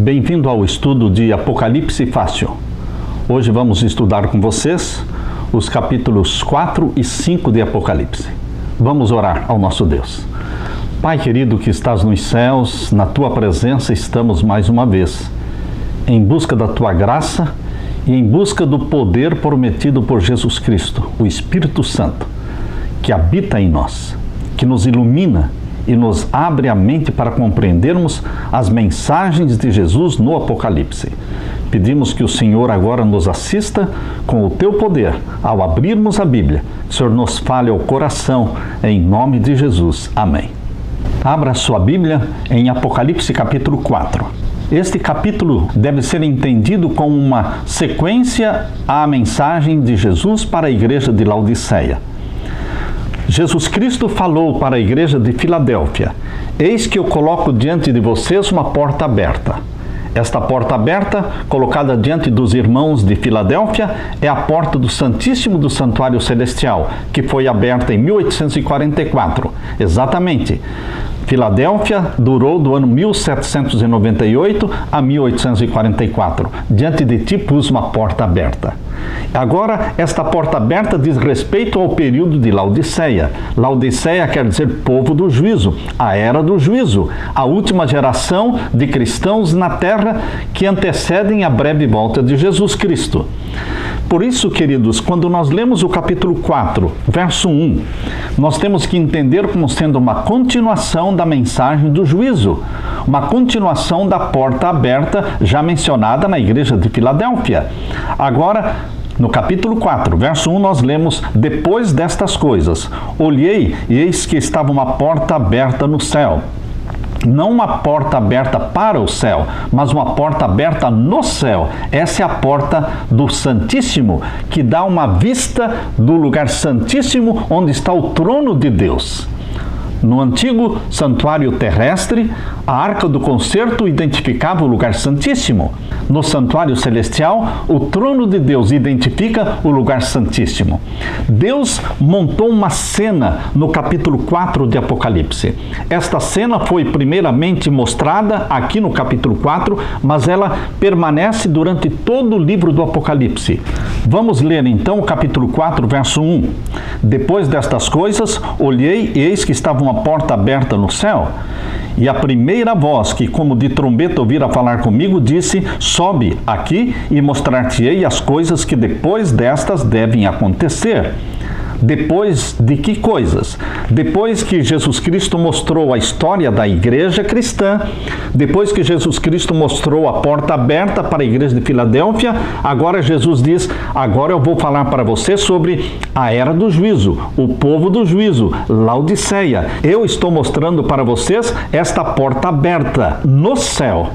Bem-vindo ao estudo de Apocalipse Fácil. Hoje vamos estudar com vocês os capítulos 4 e 5 de Apocalipse. Vamos orar ao nosso Deus. Pai querido que estás nos céus, na Tua presença estamos mais uma vez, em busca da Tua graça e em busca do poder prometido por Jesus Cristo, o Espírito Santo, que habita em nós, que nos ilumina e nos abre a mente para compreendermos as mensagens de Jesus no Apocalipse. Pedimos que o Senhor agora nos assista com o Teu poder ao abrirmos a Bíblia. Que o Senhor nos fale ao coração, em nome de Jesus. Amém. Abra sua Bíblia em Apocalipse capítulo 4. Este capítulo deve ser entendido como uma sequência à mensagem de Jesus para a igreja de Laodiceia. Jesus Cristo falou para a igreja de Filadélfia: eis que eu coloco diante de vocês uma porta aberta. Esta porta aberta, colocada diante dos irmãos de Filadélfia, é a porta do Santíssimo do Santuário Celestial, que foi aberta em 1844. Exatamente. Filadélfia durou do ano 1798 a 1844. Diante de ti pus uma porta aberta. Agora, esta porta aberta diz respeito ao período de Laodiceia. Laodiceia quer dizer povo do juízo, a era do juízo, a última geração de cristãos na terra que antecedem a breve volta de Jesus Cristo. Por isso, queridos, quando nós lemos o capítulo 4, verso 1, nós temos que entender como sendo uma continuação da mensagem do juízo, uma continuação da porta aberta já mencionada na igreja de Filadélfia. Agora, no capítulo 4, verso 1, nós lemos: depois destas coisas, olhei e eis que estava uma porta aberta no céu. Não uma porta aberta para o céu, mas uma porta aberta no céu. Essa é a porta do Santíssimo, que dá uma vista do lugar santíssimo onde está o trono de Deus. No antigo santuário terrestre, a Arca do Concerto identificava o lugar santíssimo. No santuário celestial, o trono de Deus identifica o lugar santíssimo. Deus montou uma cena no capítulo 4 de Apocalipse. Esta cena foi primeiramente mostrada aqui no capítulo 4, mas ela permanece durante todo o livro do Apocalipse. Vamos ler então o capítulo 4, verso 1. Depois destas coisas, olhei e eis que estava uma porta aberta no céu. E a primeira voz que, como de trombeta, ouvira falar comigo, disse: sobe aqui e mostrar-te-ei as coisas que depois destas devem acontecer. Depois de que coisas? Depois que Jesus Cristo mostrou a história da igreja cristã, depois que Jesus Cristo mostrou a porta aberta para a igreja de Filadélfia, agora Jesus diz: agora eu vou falar para você sobre a era do juízo, o povo do juízo, Laodiceia. Eu estou mostrando para vocês esta porta aberta no céu.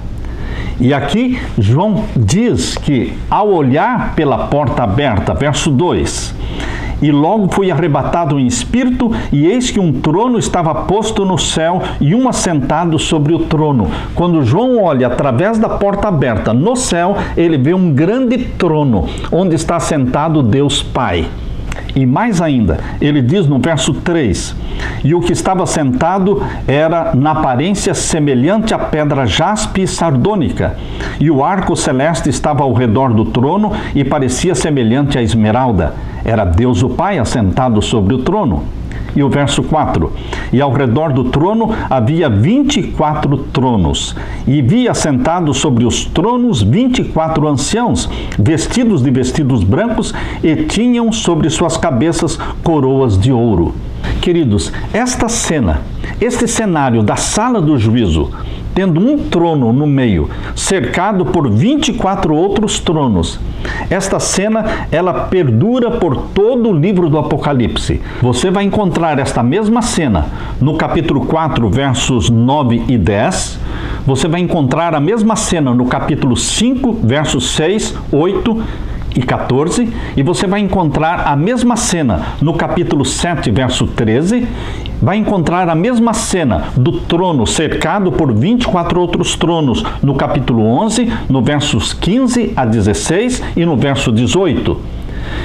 E aqui João diz que ao olhar pela porta aberta, verso 2, e logo fui arrebatado em espírito, e eis que um trono estava posto no céu, e um assentado sobre o trono. Quando João olha através da porta aberta no céu, ele vê um grande trono, onde está sentado Deus Pai. E mais ainda, ele diz no verso 3, e o que estava sentado era na aparência semelhante à pedra jaspe e sardônica, e o arco celeste estava ao redor do trono e parecia semelhante à esmeralda. Era Deus o Pai assentado sobre o trono. E o verso 4, e ao redor do trono havia 24 tronos, e vi assentados sobre os tronos 24 anciãos, vestidos de vestidos brancos, e tinham sobre suas cabeças coroas de ouro. Queridos, esta cena, este cenário da sala do juízo, tendo um trono no meio, cercado por 24 outros tronos. Esta cena, ela perdura por todo o livro do Apocalipse. Você vai encontrar esta mesma cena no capítulo 4, versos 9 e 10. Você vai encontrar a mesma cena no capítulo 5, versos 6, 8 e 14, e você vai encontrar a mesma cena no capítulo 7, verso 13, vai encontrar a mesma cena do trono cercado por 24 outros tronos no capítulo 11, no versos 15 a 16 e no verso 18.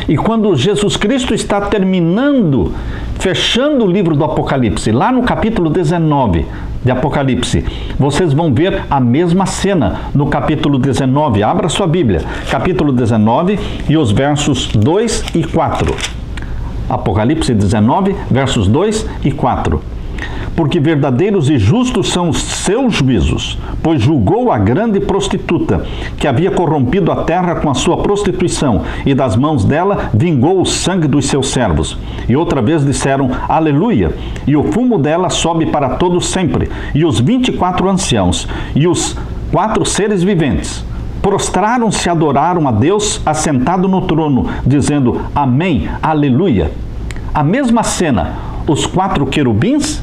E quando Jesus Cristo está terminando, fechando o livro do Apocalipse, lá no capítulo 19 de Apocalipse, vocês vão ver a mesma cena no capítulo 19. Abra sua Bíblia, capítulo 19 e os versos 2 e 4. Apocalipse 19, versos 2 e 4. Porque verdadeiros e justos são os seus juízos, pois julgou a grande prostituta, que havia corrompido a terra com a sua prostituição, e das mãos dela vingou o sangue dos seus servos. E outra vez disseram, aleluia, e o fumo dela sobe para todo sempre. E os 24 anciãos e os 4 seres viventes prostraram-se e adoraram a Deus assentado no trono, dizendo, amém, aleluia. A mesma cena, os 4 querubins,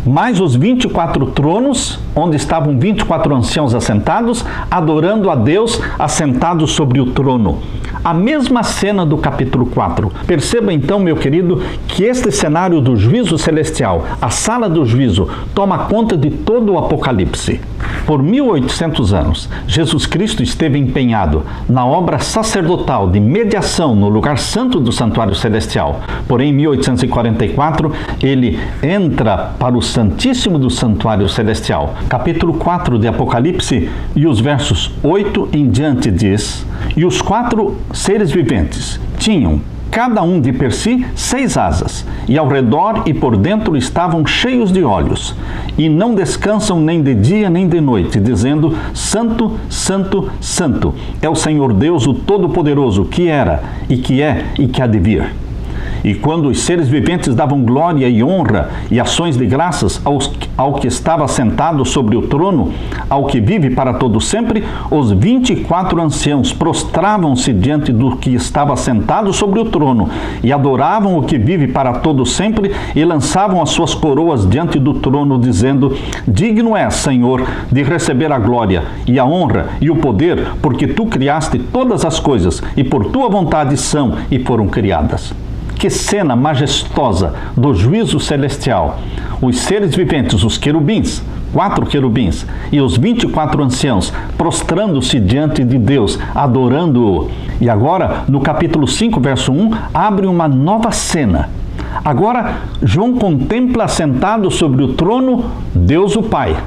mais os 24 tronos, onde estavam 24 anciãos assentados, adorando a Deus assentados sobre o trono. A mesma cena do capítulo 4. Perceba então, meu querido, que este cenário do juízo celestial, a sala do juízo, toma conta de todo o Apocalipse. Por 1800 anos, Jesus Cristo esteve empenhado na obra sacerdotal de mediação no lugar santo do santuário celestial. Porém, em 1844, ele entra para o Santíssimo do Santuário Celestial. Capítulo 4 de Apocalipse e os versos 8 em diante diz, e os 4 seres viventes tinham, cada um de per si, 6 asas, e ao redor e por dentro estavam cheios de olhos, e não descansam nem de dia nem de noite, dizendo, Santo, Santo, Santo, é o Senhor Deus, o Todo-Poderoso, que era, e que é, e que há de vir. E quando os seres viventes davam glória e honra e ações de graças ao que estava sentado sobre o trono, ao que vive para todo sempre, os 24 anciãos prostravam-se diante do que estava sentado sobre o trono e adoravam o que vive para todo sempre e lançavam as suas coroas diante do trono, dizendo, digno és, Senhor, de receber a glória e a honra e o poder, porque tu criaste todas as coisas e por tua vontade são e foram criadas. Que cena majestosa do juízo celestial! Os seres viventes, os querubins, 4 querubins, e os 24 anciãos, prostrando-se diante de Deus, adorando-o. E agora, no capítulo 5, verso 1, abre uma nova cena. Agora, João contempla assentado sobre o trono Deus o Pai.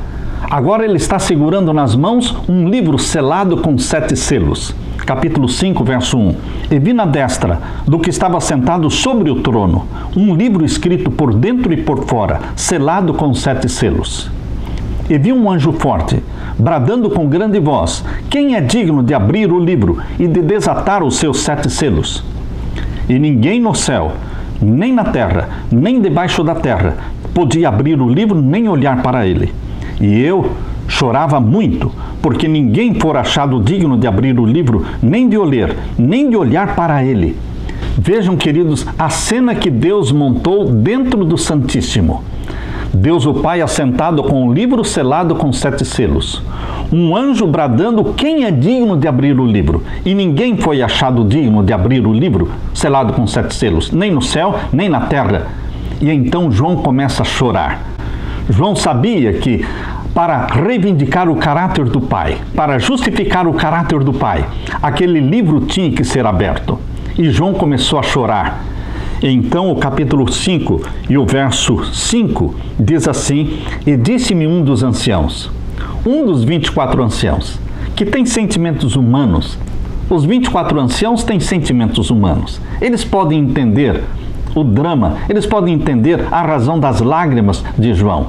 Agora ele está segurando nas mãos um livro selado com 7 selos. Capítulo 5, verso 1. E vi na destra do que estava sentado sobre o trono um livro escrito por dentro e por fora, selado com 7 selos. E vi um anjo forte, bradando com grande voz, quem é digno de abrir o livro e de desatar os seus 7 selos? E ninguém no céu, nem na terra, nem debaixo da terra, podia abrir o livro nem olhar para ele. E eu chorava muito, porque ninguém fora achado digno de abrir o livro, nem de ler, nem de olhar para ele. Vejam, queridos, a cena que Deus montou dentro do Santíssimo. Deus o Pai assentado com o livro selado com 7 selos. Um anjo bradando, quem é digno de abrir o livro? E ninguém foi achado digno de abrir o livro selado com 7 selos, nem no céu, nem na terra. E então João começa a chorar. João sabia que para reivindicar o caráter do Pai, para justificar o caráter do Pai, aquele livro tinha que ser aberto. E João começou a chorar. Então o capítulo 5 e o verso 5 diz assim, e disse-me um dos anciãos, um dos 24 anciãos, que tem sentimentos humanos. Os 24 anciãos têm sentimentos humanos. Eles podem entender o drama, eles podem entender a razão das lágrimas de João.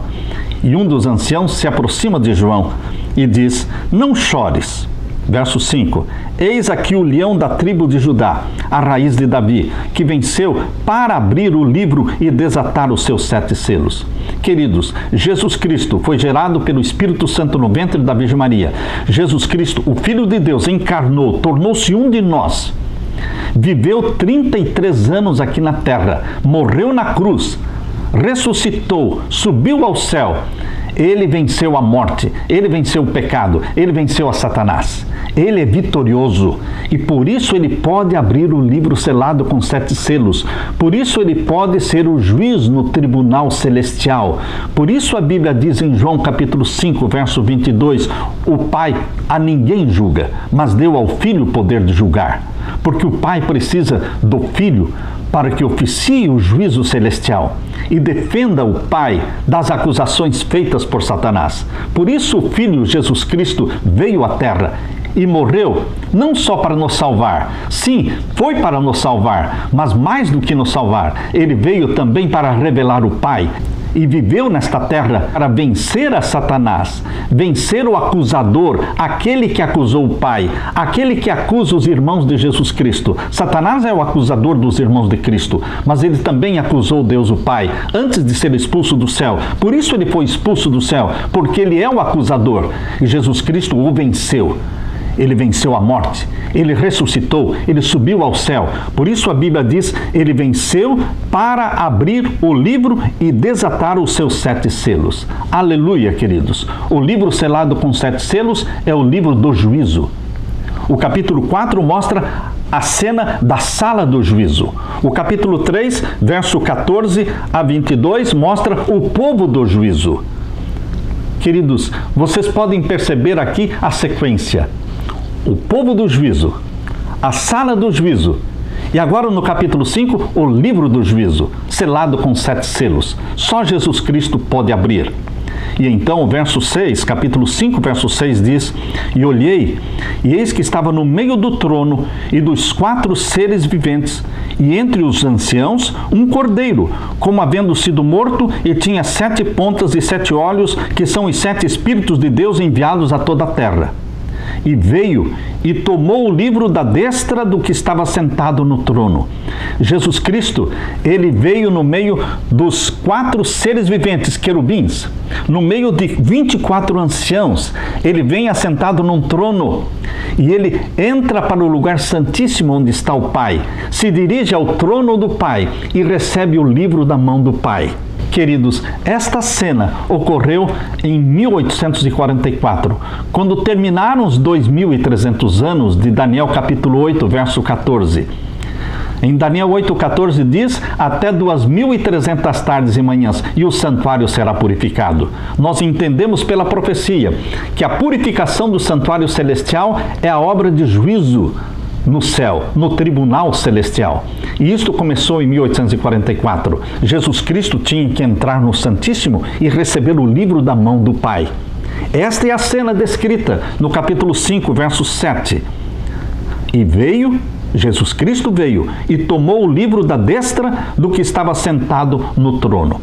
E um dos anciãos se aproxima de João e diz, não chores. Verso 5, eis aqui o leão da tribo de Judá, a raiz de Davi, que venceu para abrir o livro e desatar os seus 7 selos. Queridos, Jesus Cristo foi gerado pelo Espírito Santo no ventre da Virgem Maria. Jesus Cristo, o Filho de Deus, encarnou, tornou-se um de nós. Viveu 33 anos aqui na terra, morreu na cruz, ressuscitou, subiu ao céu. Ele venceu a morte, ele venceu o pecado, ele venceu a Satanás. Ele é vitorioso e por isso ele pode abrir o livro selado com 7 selos. Por isso ele pode ser o juiz no tribunal celestial. Por isso a Bíblia diz em João capítulo 5, verso 22, o Pai a ninguém julga, mas deu ao Filho o poder de julgar. Porque o Pai precisa do Filho para que oficie o juízo celestial e defenda o Pai das acusações feitas por Satanás. Por isso o Filho Jesus Cristo veio à terra e morreu não só para nos salvar. Sim, foi para nos salvar, mas mais do que nos salvar, ele veio também para revelar o Pai. E viveu nesta terra para vencer a Satanás, vencer o acusador, aquele que acusou o Pai, aquele que acusa os irmãos de Jesus Cristo. Satanás é o acusador dos irmãos de Cristo, mas ele também acusou Deus o Pai antes de ser expulso do céu. Por isso ele foi expulso do céu, porque ele é o acusador. E Jesus Cristo o venceu. Ele venceu a morte, ele ressuscitou, ele subiu ao céu. Por isso a Bíblia diz, ele venceu para abrir o livro e desatar os seus 7 selos. Aleluia, queridos! O livro selado com 7 selos é o livro do juízo. O capítulo 4 mostra a cena da sala do juízo. O capítulo 3, verso 14 a 22, mostra o povo do juízo. Queridos, vocês podem perceber aqui a sequência. O povo do juízo, a sala do juízo, e agora no capítulo 5, o livro do juízo, selado com 7 selos. Só Jesus Cristo pode abrir. E então o verso 6, capítulo 5, verso 6 diz, e olhei, e eis que estava no meio do trono e dos 4 seres viventes, e entre os anciãos um cordeiro, como havendo sido morto, e tinha 7 pontas e 7 olhos, que são os 7 Espíritos de Deus enviados a toda a terra. E veio e tomou o livro da destra do que estava sentado no trono. Jesus Cristo, ele veio no meio dos 4 seres viventes, querubins, no meio de 24 anciãos. Ele vem assentado num trono e ele entra para o lugar santíssimo onde está o Pai, se dirige ao trono do Pai e recebe o livro da mão do Pai. Queridos, esta cena ocorreu em 1844, quando terminaram os 2.300 anos de Daniel capítulo 8, verso 14. Em Daniel 8,14 diz, até 2.300 tardes e manhãs, e o santuário será purificado. Nós entendemos pela profecia que a purificação do santuário celestial é a obra de juízo no céu, no tribunal celestial. E isto começou em 1844. Jesus Cristo tinha que entrar no Santíssimo e receber o livro da mão do Pai. Esta é a cena descrita no capítulo 5, verso 7. E veio, Jesus Cristo veio e tomou o livro da destra do que estava sentado no trono.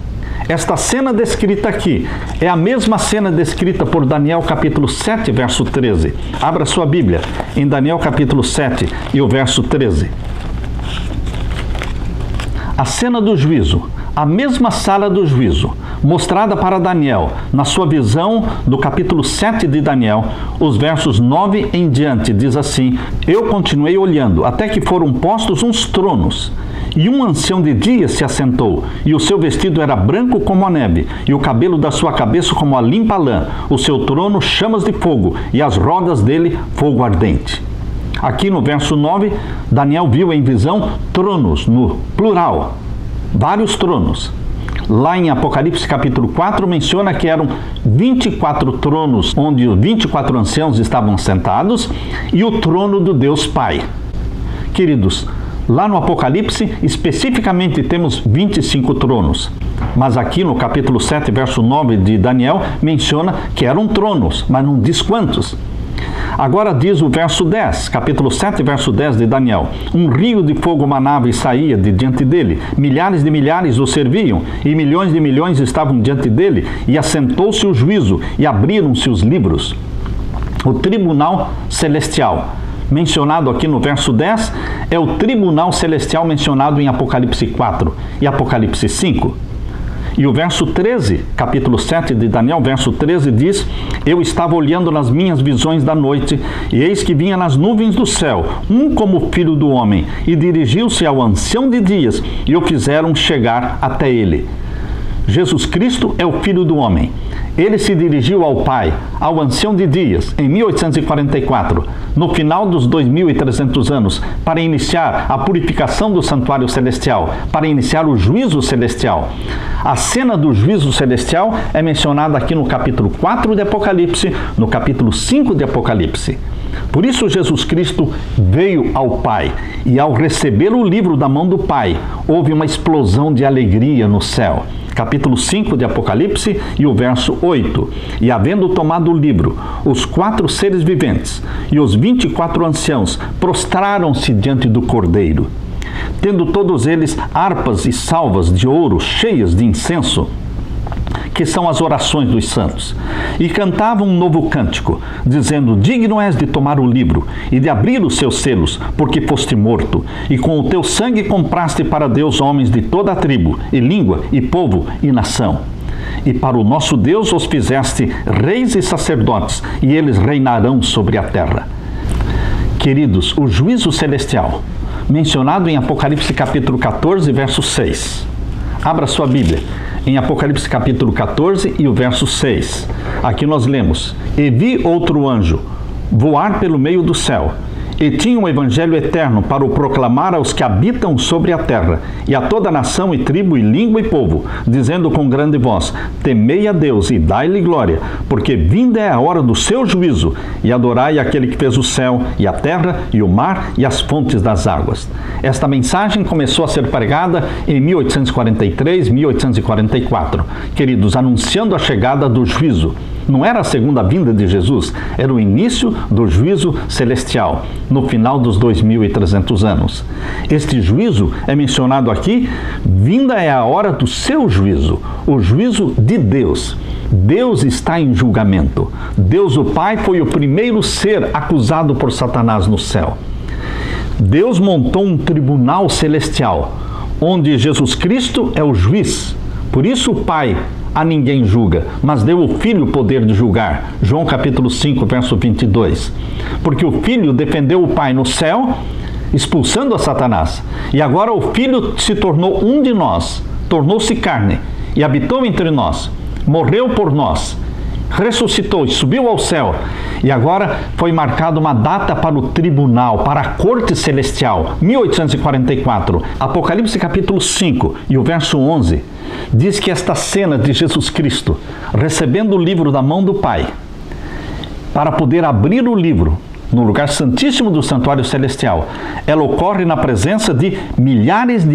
Esta cena descrita aqui é a mesma cena descrita por Daniel capítulo 7, verso 13. Abra sua Bíblia em Daniel capítulo 7 e o verso 13. A cena do juízo, a mesma sala do juízo, mostrada para Daniel na sua visão do capítulo 7 de Daniel, os versos 9 em diante, diz assim: Eu continuei olhando, até que foram postos uns tronos, e um ancião de dias se assentou, e o seu vestido era branco como a neve, e o cabelo da sua cabeça como a limpa lã, o seu trono chamas de fogo, e as rodas dele fogo ardente. Aqui no verso 9, Daniel viu em visão tronos, no plural, vários tronos. Lá em Apocalipse capítulo 4 menciona que eram 24 tronos, onde os 24 anciãos estavam sentados, e o trono do Deus Pai. Queridos, lá no Apocalipse, especificamente temos 25 tronos. Mas aqui no capítulo 7, verso 9 de Daniel, menciona que eram tronos, mas não diz quantos. Agora diz o verso 10, capítulo 7, verso 10 de Daniel: Um rio de fogo manava e saía de diante dele, milhares de milhares o serviam, e milhões de milhões estavam diante dele, e assentou-se o juízo, e abriram-se os livros. O tribunal celestial, mencionado aqui no verso 10, é o tribunal celestial mencionado em Apocalipse 4 e Apocalipse 5. E o verso 13, capítulo 7 de Daniel, verso 13 diz: Eu estava olhando nas minhas visões da noite, e eis que vinha nas nuvens do céu, um como filho do homem, e dirigiu-se ao ancião de dias, e o fizeram chegar até ele. Jesus Cristo é o Filho do Homem. Ele se dirigiu ao Pai, ao Ancião de Dias, em 1844, no final dos 2.300 anos, para iniciar a purificação do santuário celestial, para iniciar o juízo celestial. A cena do juízo celestial é mencionada aqui no capítulo 4 de Apocalipse, no capítulo 5 de Apocalipse. Por isso Jesus Cristo veio ao Pai, e ao receber o livro da mão do Pai, houve uma explosão de alegria no céu. Capítulo 5 de Apocalipse e o verso 8. E havendo tomado o livro, os 4 seres viventes e os 24 anciãos prostraram-se diante do Cordeiro, tendo todos eles harpas e salvas de ouro cheias de incenso, que são as orações dos santos, e cantavam um novo cântico, dizendo: digno és de tomar o livro e de abrir os seus selos, porque foste morto, e com o teu sangue compraste para Deus homens de toda a tribo, e língua, e povo, e nação. E para o nosso Deus os fizeste reis e sacerdotes, e eles reinarão sobre a terra. Queridos, o juízo celestial, mencionado em Apocalipse capítulo 14, verso 6. Abra sua Bíblia em Apocalipse capítulo 14 e o verso 6. Aqui nós lemos: e vi outro anjo voar pelo meio do céu, e tinha um evangelho eterno para o proclamar aos que habitam sobre a terra, e a toda nação e tribo e língua e povo, dizendo com grande voz: temei a Deus e dai-lhe glória, porque vinda é a hora do seu juízo, e adorai aquele que fez o céu e a terra e o mar e as fontes das águas. Esta mensagem começou a ser pregada em 1843, 1844, queridos, anunciando a chegada do juízo. Não era a segunda vinda de Jesus, era o início do juízo celestial, no final dos 2.300 anos. Este juízo é mencionado aqui: vinda é a hora do seu juízo, o juízo de Deus. Deus está em julgamento. Deus, o Pai, foi o primeiro ser acusado por Satanás no céu. Deus montou um tribunal celestial, onde Jesus Cristo é o juiz. Por isso o Pai a ninguém julga, mas deu ao Filho o poder de julgar. João capítulo 5, verso 22. Porque o Filho defendeu o Pai no céu, expulsando a Satanás. E agora o Filho se tornou um de nós, tornou-se carne e habitou entre nós, morreu por nós, ressuscitou e subiu ao céu. E agora foi marcada uma data para o tribunal, para a corte celestial, 1844. Apocalipse capítulo 5 e o verso 11 diz que esta cena de Jesus Cristo recebendo o livro da mão do Pai, para poder abrir o livro no lugar santíssimo do santuário celestial, ela ocorre na presença de milhares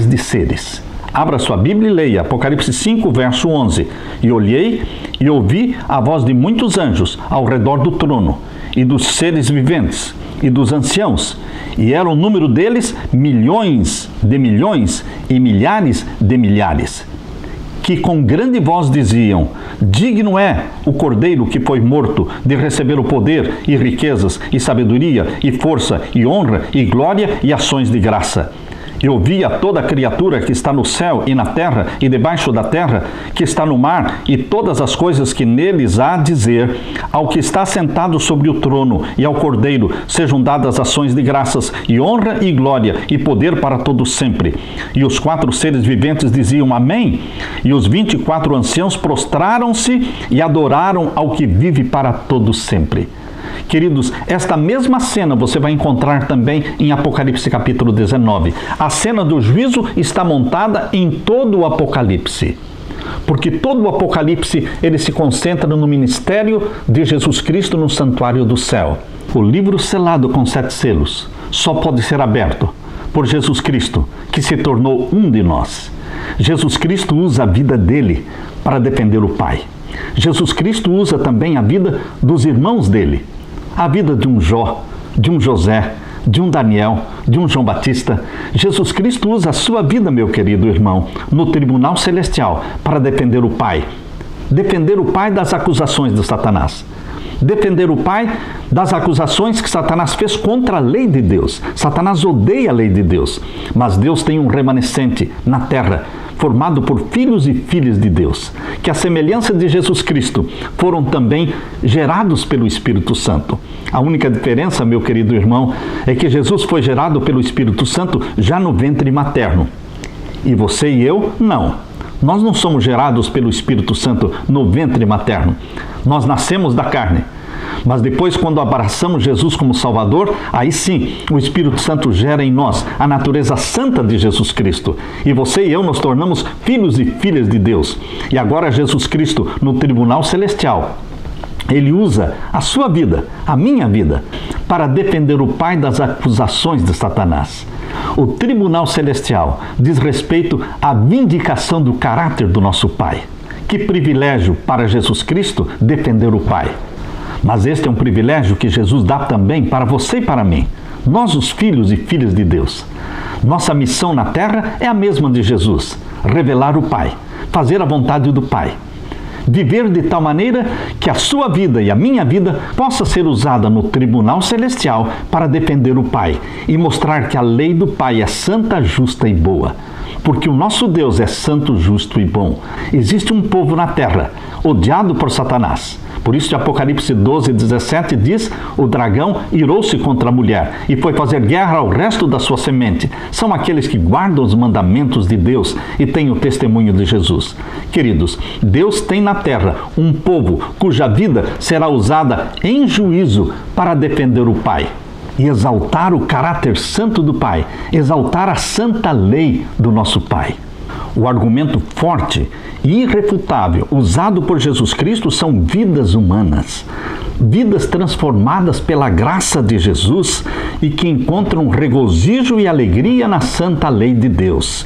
de seres. Abra sua Bíblia e leia Apocalipse 5, verso 11. E olhei e ouvi a voz de muitos anjos ao redor do trono, e dos seres viventes, e dos anciãos, e era o número deles milhões e milhares de milhares, que com grande voz diziam: digno é o Cordeiro que foi morto de receber o poder e riquezas e sabedoria e força e honra e glória e ações de graça. Eu vi a toda criatura que está no céu e na terra e debaixo da terra, que está no mar, e todas as coisas que neles há, dizer ao que está sentado sobre o trono e ao Cordeiro sejam dadas ações de graças e honra e glória e poder para todos sempre. E os 4 seres viventes diziam amém, e os 24 anciãos prostraram-se e adoraram ao que vive para todos sempre. Queridos, esta mesma cena você vai encontrar também em Apocalipse capítulo 19. A cena do juízo está montada em todo o Apocalipse, porque todo o Apocalipse ele se concentra no ministério de Jesus Cristo no santuário do céu. O livro selado com 7 selos só pode ser aberto por Jesus Cristo, que se tornou um de nós. Jesus Cristo usa a vida dele para defender o Pai. Jesus Cristo usa também a vida dos irmãos dele. A vida de um Jó, de um José, de um Daniel, de um João Batista. Jesus Cristo usa a sua vida, meu querido irmão, no tribunal celestial para defender o Pai. Defender o Pai das acusações de Satanás. Defender o Pai das acusações que Satanás fez contra a lei de Deus. Satanás odeia a lei de Deus, mas Deus tem um remanescente na terra, formado por filhos e filhas de Deus, que à semelhança de Jesus Cristo foram também gerados pelo Espírito Santo. A única diferença, meu querido irmão, é que Jesus foi gerado pelo Espírito Santo já no ventre materno. E você e eu, não. Nós não somos gerados pelo Espírito Santo no ventre materno. Nós nascemos da carne. Mas depois, quando abraçamos Jesus como Salvador, aí sim, o Espírito Santo gera em nós a natureza santa de Jesus Cristo. E você e eu nos tornamos filhos e filhas de Deus. E agora Jesus Cristo, no tribunal celestial, Ele usa a sua vida, a minha vida, para defender o Pai das acusações de Satanás. O tribunal celestial diz respeito à vindicação do caráter do nosso Pai. Que privilégio para Jesus Cristo defender o Pai. Mas este é um privilégio que Jesus dá também para você e para mim. Nós, os filhos e filhas de Deus. Nossa missão na terra é a mesma de Jesus. Revelar o Pai. Fazer a vontade do Pai. Viver de tal maneira que a sua vida e a minha vida possa ser usada no tribunal celestial para defender o Pai e mostrar que a lei do Pai é santa, justa e boa. Porque o nosso Deus é santo, justo e bom. Existe um povo na terra, odiado por Satanás. Por isso, de Apocalipse 12:17 diz: o dragão irou-se contra a mulher e foi fazer guerra ao resto da sua semente. São aqueles que guardam os mandamentos de Deus e têm o testemunho de Jesus. Queridos, Deus tem na terra um povo cuja vida será usada em juízo para defender o Pai e exaltar o caráter santo do Pai, exaltar a santa lei do nosso Pai. O argumento forte e irrefutável usado por Jesus Cristo são vidas humanas, vidas transformadas pela graça de Jesus e que encontram regozijo e alegria na santa lei de Deus.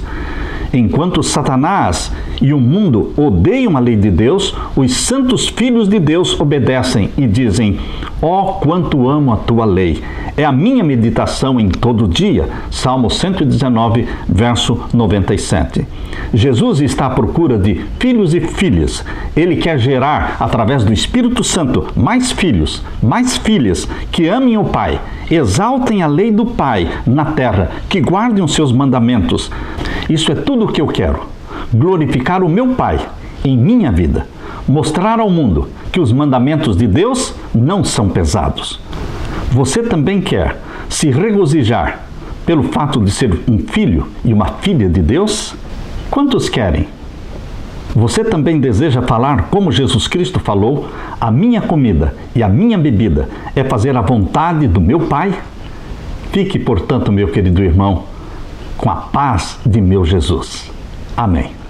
Enquanto Satanás e o mundo odeiam a lei de Deus, os santos filhos de Deus obedecem e dizem: ó, quanto amo a tua lei! É a minha meditação em todo dia. Salmo 119, verso 97. Jesus está à procura de filhos e filhas. Ele quer gerar, através do Espírito Santo, mais filhos, mais filhas que amem o Pai, exaltem a lei do Pai na terra, que guardem os seus mandamentos. Isso é tudo o que eu quero. Glorificar o meu Pai em minha vida. Mostrar ao mundo que os mandamentos de Deus não são pesados. Você também quer se regozijar pelo fato de ser um filho e uma filha de Deus? Quantos querem? Você também deseja falar como Jesus Cristo falou: a minha comida e a minha bebida é fazer a vontade do meu Pai? Fique, portanto, meu querido irmão, com a paz de meu Jesus. Amém.